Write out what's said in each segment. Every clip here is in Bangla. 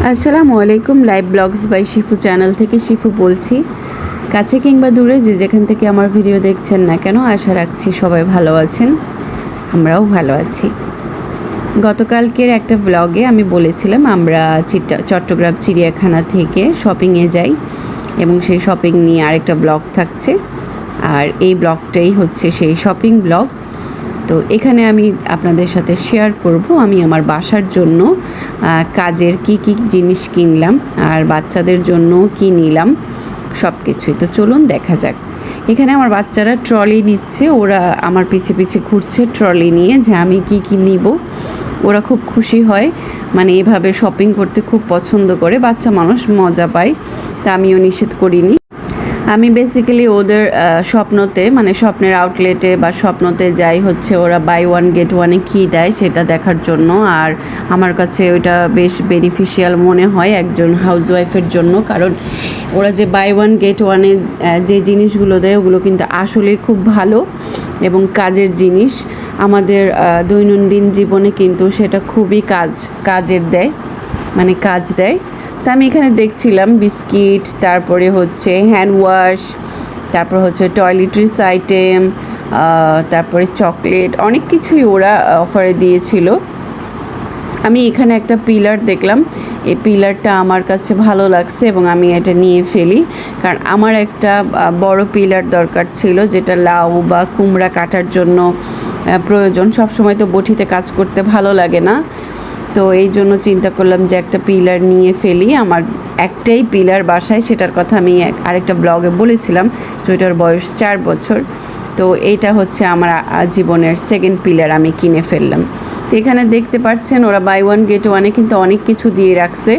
আসসালামু আলাইকুম। Live blogs by Shifu channel থেকে শিফু বলছি। কাছে কিংবা দূরে যে যেখান থেকে আমার ভিডিও দেখছেন না কেন, আশা রাখছি সবাই ভালো আছেন, আমরাও ভালো আছি। গতকালকের একটা ব্লগে আমি বলেছিলাম আমরা চট্টগ্রাম চিড়িয়াখানা থেকে শপিংয়ে যাই, এবং সেই শপিং নিয়ে আরেকটা ব্লগ থাকছে, আর এই ব্লগটাই হচ্ছে সেই শপিং ব্লগ। তো এখানে আমি আপনাদের সাথে শেয়ার করব আমি আমার বাসার জন্য কাজের কি কি জিনিস কিনলাম আর বাচ্চাদের জন্য কি নিলাম, সব কিছুই। তো চলুন দেখা যাক। এখানে আমার বাচ্চারা ট্রলি নিচ্ছে, ওরা আমার পিছে পিছে ঘুরছে ট্রলি নিয়ে যে আমি কি কি নিব। ওরা খুব খুশি হয়, মানে এভাবে শপিং করতে খুব পছন্দ করে, বাচ্চা মানুষ মজা পায়, তা আমিও নিষেধ করিনি। আমি বেসিক্যালি ওদের স্বপ্নতে, মানে স্বপ্নের আউটলেটে বা স্বপ্নতে যাই হচ্ছে ওরা বাই ওয়ান গেট ওয়ানে কী দেয় সেটা দেখার জন্য। আর আমার কাছে ওইটা বেশ বেনিফিশিয়াল মনে হয় একজন হাউসওয়াইফের জন্য, কারণ ওরা যে বাই ওয়ান গেট ওয়ানে যে জিনিসগুলো দেয় ওগুলো কিন্তু আসলেই খুব ভালো এবং কাজের জিনিস। আমাদের দৈনন্দিন জীবনে কিন্তু সেটা খুবই কাজের দেয়, মানে কাজ দেয়। তা আমি এখানে দেখছিলাম বিস্কিট, তারপরে হচ্ছে হ্যান্ড ওয়াশ, তারপর হচ্ছে টয়লেট্রিস আইটেম, তারপরে চকলেট, অনেক কিছুই ওরা অফারে দিয়েছিল। আমি এখানে একটা পিলার দেখলাম, এই পিলারটা আমার কাছে ভালো লাগছে এবং আমি এটা নিয়ে ফেলি, কারণ আমার একটা বড় পিলার দরকার ছিল, যেটা লাউ বা কুমড়া কাটার জন্য প্রয়োজন। সবসময় তো বটিতে কাজ করতে ভালো লাগে না, তো এই জন্য চিন্তা করলাম যে একটা পিলার নিয়ে ফেলি। আমার একটাই পিলার বাসায়, সেটার কথা আমি আরেকটা ব্লগে বলেছিলাম, তো এটার বয়স 4 বছর। তো এইটা হচ্ছে আমার জীবনের সেকেন্ড পিলার আমি কিনে ফেললাম। তো এখানে দেখতে পাচ্ছেন ওরা বাই ওয়ান গেট ওয়ানে কিন্তু অনেক কিছু দিয়ে রাখছে।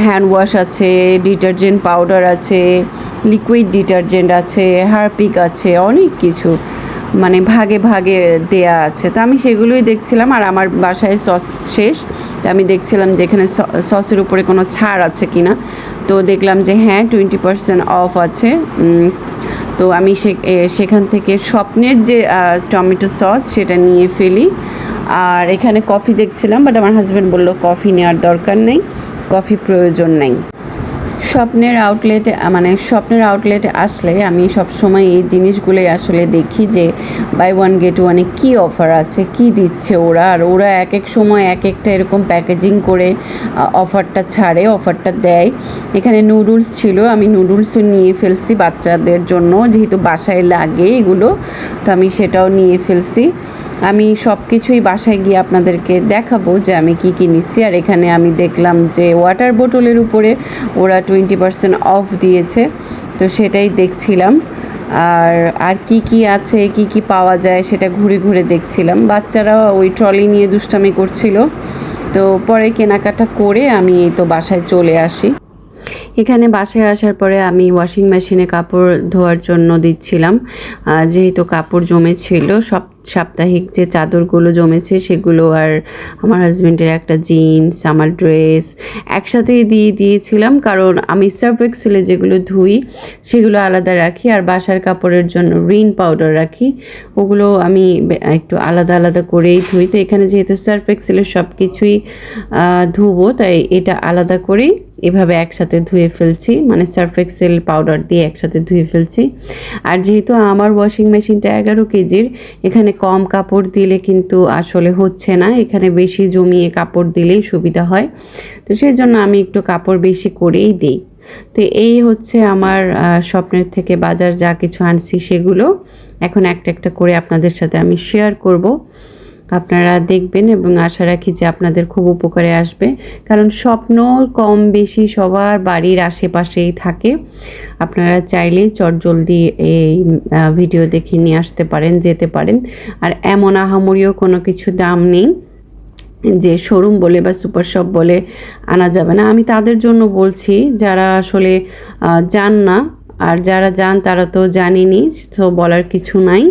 হ্যান্ড ওয়াশ আছে, ডিটারজেন্ট পাউডার আছে, লিকুইড ডিটারজেন্ট আছে, হারপিক আছে, অনেক কিছু মানে ভাগে ভাগে দেয়া আছে। তো আমি সেগুলোই দেখছিলাম, আর আমার বাসায় সস শেষ, তো আমি দেখছিলাম যে এখানে সসের উপরে কোনো ছাড় আছে কি না। তো দেখলাম যে হ্যাঁ 20% অফ আছে। তো আমি সেখান থেকে স্বপ্নের যে টমেটো সস সেটা নিয়ে ফেলি। আর এখানে কফি দেখছিলাম, বাট আমার হাজব্যান্ড বললো কফি নেওয়ার দরকার নেই, কফি প্রয়োজন নেই। স্বপ্নের আউটলেটে আসলে আমি সবসময় এই জিনিসগুলোই আসলে দেখি যে বাই ওয়ান গেট ওয়ানে কী অফার আছে, কি দিচ্ছে ওরা। আর ওরা এক এক সময় এক একটা এরকম প্যাকেজিং করে অফারটা দেয়। এখানে নুডলস ছিল, আমি নুডলসও নিয়ে ফেলছি বাচ্চাদের জন্য, যেহেতু বাসায় লাগে এগুলো, তো আমি সেটাও নিয়ে ফেলছি। আমি সব কিছুই বাসায় গিয়ে আপনাদেরকে দেখাবো যে আমি কি কি নিচ্ছি। আর এখানে আমি দেখলাম যে ওয়াটার বোতলের উপরে ওরা 20% অফ দিয়েছে, তো সেটাই দেখছিলাম। আর কি কি আছে, কি কি পাওয়া যায় সেটা ঘুরে ঘুরে দেখছিলাম। বাচ্চারা ওই ট্রলি নিয়ে দুষ্টামি করছিল, তো পরে কেনাকাটা করে আমি তো বাসায় চলে আসি। এখানে বাসায় আসার পরে আমি ওয়াশিং মেশিনে কাপড় ধোয়ার জন্য দিচ্ছিলাম, যেহেতু কাপড় জমেছিল, সাপ্তাহিক যে চাদরগুলো জমেছে সেগুলো, আর আমার হাজব্যান্ডের একটা জিন্স, আমার ড্রেস একসাথেই দিয়েছিলাম, কারণ আমি সার্ফ এক্সেলে যেগুলো ধুই সেগুলো আলাদা রাখি, আর বাসার কাপড়ের জন্য রিন পাউডার রাখি, ওগুলো আমি একটু আলাদা আলাদা করেই ধুই। তো এখানে যেহেতু সার্ফ এক্সেলের সব কিছুই ধুবো, তাই এটা আলাদা করেই এভাবে একসাথে ধুয়ে ফেলছি, মানে সার্ফ এক্সেল পাউডার দিয়ে একসাথে ধুয়ে ফেলছি। আর যেহেতু আমার ওয়াশিং মেশিনটা 11 কেজির, এখানে কম কাপড় দিলে কিন্তু আসলে হচ্ছে না, এখানে বেশি জমিয়ে কাপড় দিলেই সুবিধা হয়, তো সেই জন্য আমি একটু কাপড় বেশি করেই দিই। তো এই হচ্ছে আমার স্বপ্নের থেকে বাজার যা কিছু আনছি সেগুলো এখন একটা একটা করে আপনাদের সাথে আমি শেয়ার করব। আপনারা দেখবেন এবং আশা রাখি যে আপনাদের খুব উপকারে আসবে, কারণ স্বপ্ন কম বেশি সবার বাড়ির আশেপাশেই থাকে। আপনারা চাইলেই চটজলদি এই ভিডিও দেখে নিয়ে আসতে পারেন, যেতে পারেন। আর এমন আহামরিও কোনো কিছু দাম নেই যে শোরুম বলে বা সুপার শপ বলে আনা যাবে না। আমি তাদের জন্য বলছি যারা আসলে যান না, আর যারা যান তারা তো জানেনই, তো বলার কিছু নাই।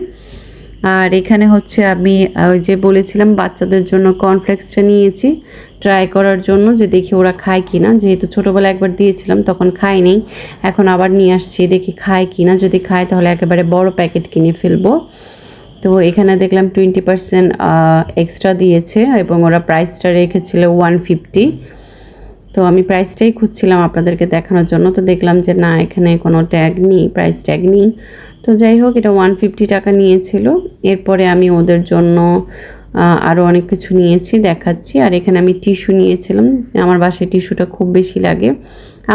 আর এখানে হচ্ছে আমি ওই যে বলেছিলাম বাচ্চাদের জন্য কর্নফ্লেক্সটা নিয়েছি ট্রাই করার জন্য, যে দেখি ওরা খায় কি না। যেহেতু ছোটোবেলা একবার দিয়েছিলাম তখন খায় নেই, এখন আবার নিয়ে আসছি, দেখি খায় কি না। যদি খায় তাহলে একেবারে বড় প্যাকেট কিনে ফেলবো। তো এখানে দেখলাম 20% এক্সট্রা দিয়েছে এবং ওরা প্রাইসটা রেখেছিল 150। তো তো আমি প্রাইসটাই খুঁজছিলাম আপনাদেরকে দেখানোর জন্য, তো দেখলাম যে না, এখানে কোনো ট্যাগ নেই, প্রাইস ট্যাগ নেই। তো যাই হোক, এটা 150 টাকা নিয়েছিল। এরপরে আমি ওদের জন্য আরও অনেক কিছু নিয়েছি, দেখাচ্ছি। আর এখানে আমি টিস্যু নিয়েছিলাম, আমার বাসায় টিস্যুটা খুব বেশি লাগে।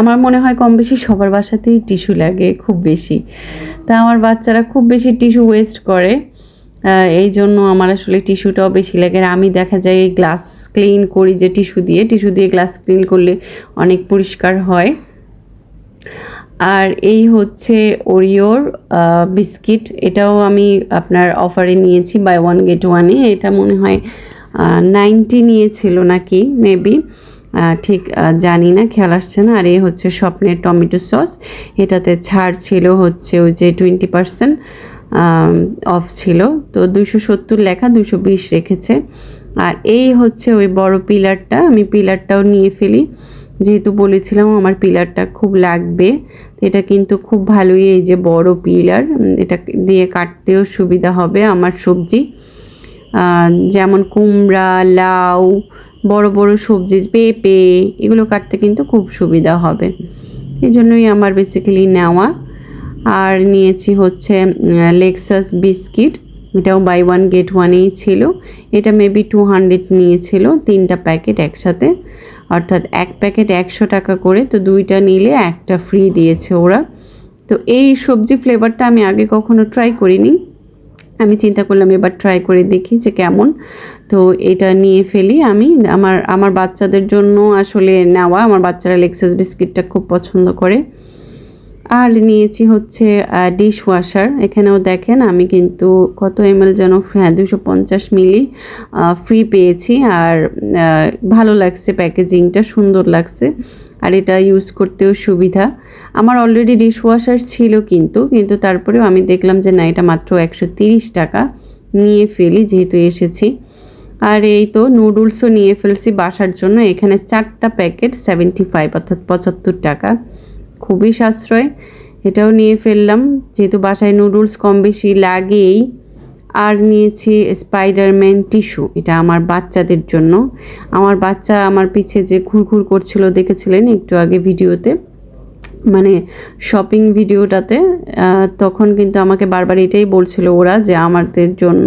আমার মনে হয় কম বেশি সবার বাসাতেই টিস্যু লাগে খুব বেশি। তা আমার বাচ্চারা খুব বেশি টিস্যু ওয়েস্ট করে, এই জন্য আমার আসলে টিস্যুটাও বেশি লাগে। আর আমি দেখা যায় গ্লাস ক্লিন করি যে টিস্যু দিয়ে গ্লাস ক্লিন করলে অনেক পরিষ্কার হয়। আর এই হচ্ছে ওরিওর বিস্কিট, এটাও আমি আপনার অফারে নিয়েছি, বাই 1 get 1। এটা মনে হয় 90 নিয়েছিল নাকি, মেবি, ঠিক জানি না, খেয়াল আসছে না। আর এই হচ্ছে স্বপ্নের টমেটো সস, এটাতে ছাড় ছিল হচ্ছে ওই যে 20% অফ ছিল, তো 270 লেখা, 220 রেখেছে। আর এই হচ্ছে ওই বড় পিলারটা, আমি পিলারটাও নিয়ে ফেলি, যেহেতু বলেছিলাম আমার পিলারটা খুব লাগবে। এটা কিন্তু খুব ভালোই, এই যে বড় পিলার, এটা দিয়ে কাটতেও সুবিধা হবে আমার সবজি, যেমন কুমড়া, লাউ, বড় বড় সবজি, পেঁপে, এগুলো কাটতে কিন্তু খুব সুবিধা হবে, এই জন্যই আমার বেসিক্যালি নেওয়া। আর নিয়েছি হচ্ছে লেক্সাস বিস্কিট, এটাও বাই 1 get 1 ছিল। এটা মেবি 200 নিয়েছিল, 3টা প্যাকেট একসাথে, অর্থাৎ এক প্যাকেট 100 টাকা করে, তো 2টা নিলে একটা ফ্রি দিয়েছে ওরা। তো এই সবজি ফ্লেভারটা আমি আগে কখনো ট্রাই করিনি, আমি চিন্তা করলাম এবার ট্রাই করে দেখি যে কেমন। তো এটা নিয়ে ফেলি আমি, আমার বাচ্চাদের জন্য আসলে নেওয়া, আমার বাচ্চারা লেক্সাস বিস্কিটটা খুব পছন্দ করে। আর নিয়েছি হচ্ছে ডিশ ওয়াশার, এখানেও দেখেন আমি কিন্তু কত ml যেন, 250 মিলি ফ্রি পেয়েছি। আর ভালো লাগছে, প্যাকেজিংটা সুন্দর লাগছে, আর এটা ইউজ করতেও সুবিধা। আমার অলরেডি ডিশ ওয়াশার ছিল, কিন্তু তারপরেও আমি দেখলাম যে না, এটা মাত্র 130 টাকা, নিয়ে ফেলি যেহেতু এসেছি। আর এই তো নুডলসও নিয়ে ফেলছি বাসার জন্য, এখানে 4টা প্যাকেট 75, অর্থাৎ 75 টাকা, খুবই সাশ্রয়। এটাও নিয়ে ফেললাম যেহেতু বাসায় নুডলস কম বেশি লাগেই। আর নিয়েছি স্পাইডারম্যান টিস্যু, এটা আমার বাচ্চাদের জন্য। আমার বাচ্চা আমার পিছে যে ঘুরঘুর করছিল, দেখেছিলেন একটু আগে ভিডিওতে, মানে শপিং ভিডিওটাতে, তখন কিন্তু আমাকে বারবার এটাই বলছিল ওরা যে আমাদের জন্য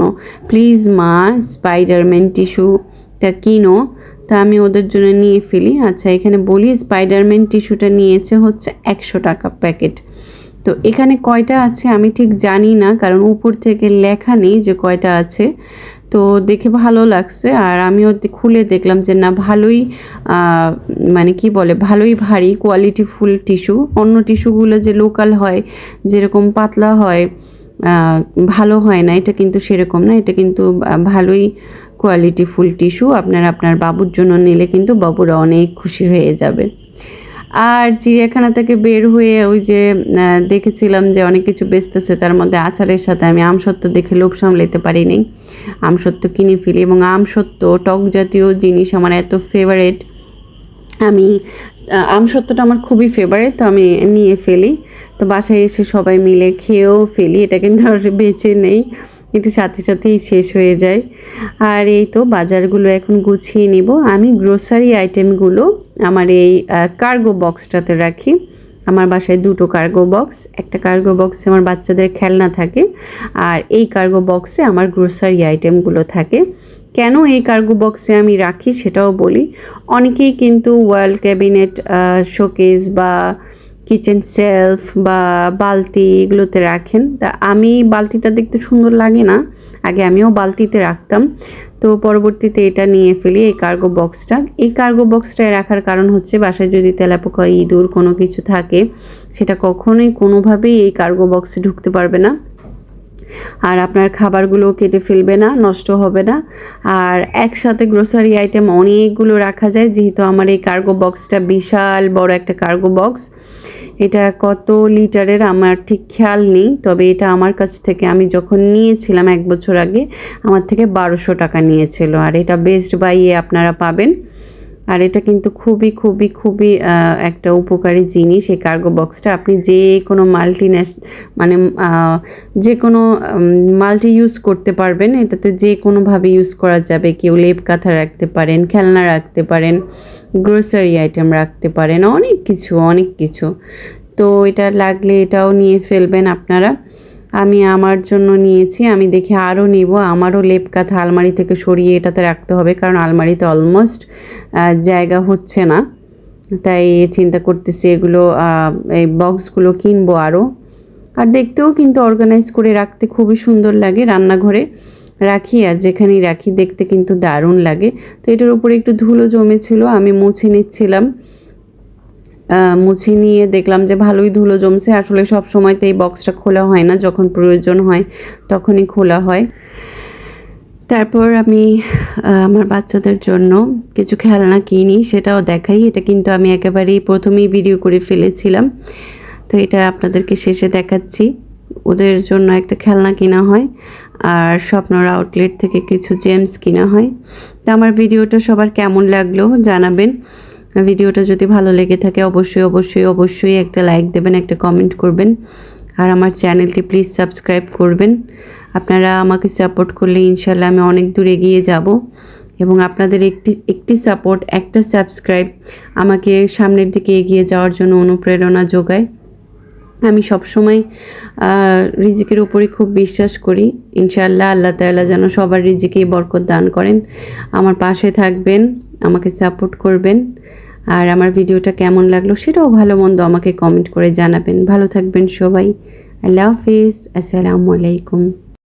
প্লিজ মা স্পাইডারম্যান টিস্যুটা কিনো। তা আমি ওদের জন্য নিয়ে ফেলি। আচ্ছা, এখানে বলি স্পাইডারম্যান টিস্যুটা নিয়েছে হচ্ছে 100 টাকা প্যাকেট। তো এখানে কয়টা আছে আমি ঠিক জানি না, কারণ উপর থেকে লেখা নেই যে কয়টা আছে। তো দেখে ভালো লাগছে, আর আমিও খুলে দেখলাম যে না, ভালোই মানে কি বলে, ভালোই ভারী কোয়ালিটিফুল টিস্যু। অন্য টিস্যুগুলো যে লোকাল হয়, যেরকম পাতলা হয়, ভালো হয় না, এটা কিন্তু সেরকম না, এটা কিন্তু ভালোই কোয়ালিটিফুল টিস্যু। আপনারা আপনার বাবুর জন্য নিলে কিন্তু বাবুরা অনেক খুশি হয়ে যাবে। আর চিড়িয়াখানা থেকে বের হয়ে ওই যে দেখেছিলাম যে অনেক কিছু বেচতেছে, তার মধ্যে আচারের সাথে আমি আমসত্ত্ব দেখে লোভ সামলাতে পারিনি, আমসত্ত্ব কিনে ফেলি। এবং আমসত্ত্ব, টক জাতীয় জিনিস আমার এত ফেভারেট, আমি আমসত্ত্বটা আমার খুবই ফেভারিট, তো আমি নিয়ে ফেলি। তো বাসায় এসে সবাই মিলে খেয়েও ফেলি, এটা কিন্তু আর বেঁচে নেই, একটু সাথে সাথেই শেষ হয়ে যায়। আর এই তো বাজারগুলো এখন গুছিয়ে নিব। আমি গ্রোসারি আইটেমগুলো আমার এই কার্গো বক্সটাতে রাখি। আমার বাসায় 2টো কার্গো বক্স, একটা কার্গো বক্সে আমার বাচ্চাদের খেলনা থাকে, আর এই কার্গো বক্সে আমার গ্রোসারি আইটেমগুলো থাকে। কেন এই কার্গো বক্সে আমি রাখি সেটাও বলি। অনেকেই কিন্তু ওয়াল ক্যাবিনেট, শোকেস বা কিচেন সেলফ বা বালতি এগুলোতে রাখেন। তা আমি বালতিটা দেখতে সুন্দর লাগে না, আগে আমিও বালতিতে রাখতাম, তো পরবর্তীতে এটা নিয়ে ফেলি এই কার্গো বক্সটা। এই কার্গো বক্সটায় রাখার কারণ হচ্ছে বাসায় যদি তেলাপোকা, ইঁদুর কোনো কিছু থাকে, সেটা কখনোই কোনোভাবেই এই কার্গো বক্সে ঢুকতে পারবে না, আর আপনার খাবারগুলো কেটে ফেলবে না, নষ্ট হবে না। আর একসাথে গ্রোসারি আইটেম অনেকগুলো রাখা যায়, যেহেতু আমার এই কার্গো বক্সটা বিশাল বড় একটা কার্গো বক্স। এটা কত লিটারের আমার ঠিক খেয়াল নেই, তবে এটা আমার কাছ থেকে আমি যখন নিয়েছিলাম 1 বছর আগে, আমার থেকে 1200 টাকা নিয়েছিল। আর এটা বেস্ট বাইয়ে আপনারা পাবেন। আর এটা কিন্তু খুবই খুবই খুবই একটা উপকারী জিনিস। এই কার্গো বক্সটা আপনি যে কোনো মানে যে কোনো মাল্টি ইউজ করতে পারবেন। এটাতে যে কোনোভাবে ইউজ করা যাবে। কেউ লেপ কাঁথা রাখতে পারেন, খেলনা রাখতে পারেন, গ্রোসারি আইটেম রাখতে পারেন, অনেক কিছু। তো এটা লাগলে এটাও নিয়ে ফেলবেন আপনারা। আমি আমার জন্য নিয়েছি, আমি দেখে আরও নিব। আমারও লেপ কাঁথা আলমারি থেকে সরিয়ে এটাতে রাখতে হবে, কারণ আলমারিতে অলমোস্ট জায়গা হচ্ছে না। তাই চিন্তা করতেছি এগুলো এই বক্সগুলো কিনবো আরও। আর দেখতেও কিন্তু অর্গানাইজ করে রাখতে খুবই সুন্দর লাগে। রান্নাঘরে রাখি আর যেখানেই রাখি দেখতে কিন্তু দারুণ লাগে। তো এটার উপরে একটু ধুলো জমেছিল, আমি মুছে নিচ্ছিলাম। মুছে নিয়ে দেখলাম যে ভালোই ধুলো জমছে। আসলে সব সময়তে এই বক্সটা খোলা হয় না, যখন প্রয়োজন হয় তখনই খোলা হয়। তারপর আমি আমার বাচ্চাদের জন্য কিছু খেলনা কিনি, সেটাও দেখাই। এটা কিন্তু আমি একেবারেই প্রথমেই ভিডিও করে ফেলেছিলাম, তো এটা আপনাদেরকে শেষে দেখাচ্ছি। ওদের জন্য একটা খেলনা কিনা হয়, আর স্বপ্নর আউটলেট থেকে কিছু জেমস কিনা হয়। তো আমার ভিডিওটা সবার কেমন লাগলো জানাবেন। ভিডিওটা যদি ভালো লেগে থাকে অবশ্যই একটা লাইক দেবেন, একটা কমেন্ট করবেন, আর আমার চ্যানেলটি প্লিজ সাবস্ক্রাইব করবেন। আপনারা আমাকে সাপোর্ট করলে ইনশাল্লাহ আমি অনেক দূর এগিয়ে যাব, এবং আপনাদের একটি সাপোর্ট, একটা সাবস্ক্রাইব আমাকে সামনের দিকে এগিয়ে যাওয়ার জন্য অনুপ্রেরণা যোগায়। আমি সবসময় রিজিকের উপরই খুব বিশ্বাস করি। ইনশাআল্লাহ আল্লাহ তাআলা যেন সবার রিজিকেই বরকত দান করেন। আমার পাশে থাকবেন, আমাকে সাপোর্ট করবেন, আর আমার ভিডিওটা কেমন লাগলো সেটাও ভালো মন্দ আমাকে কমেন্ট করে জানাবেন। ভালো থাকবেন সবাই। আল্লাহ হাফিজ। আসসালামু আলাইকুম।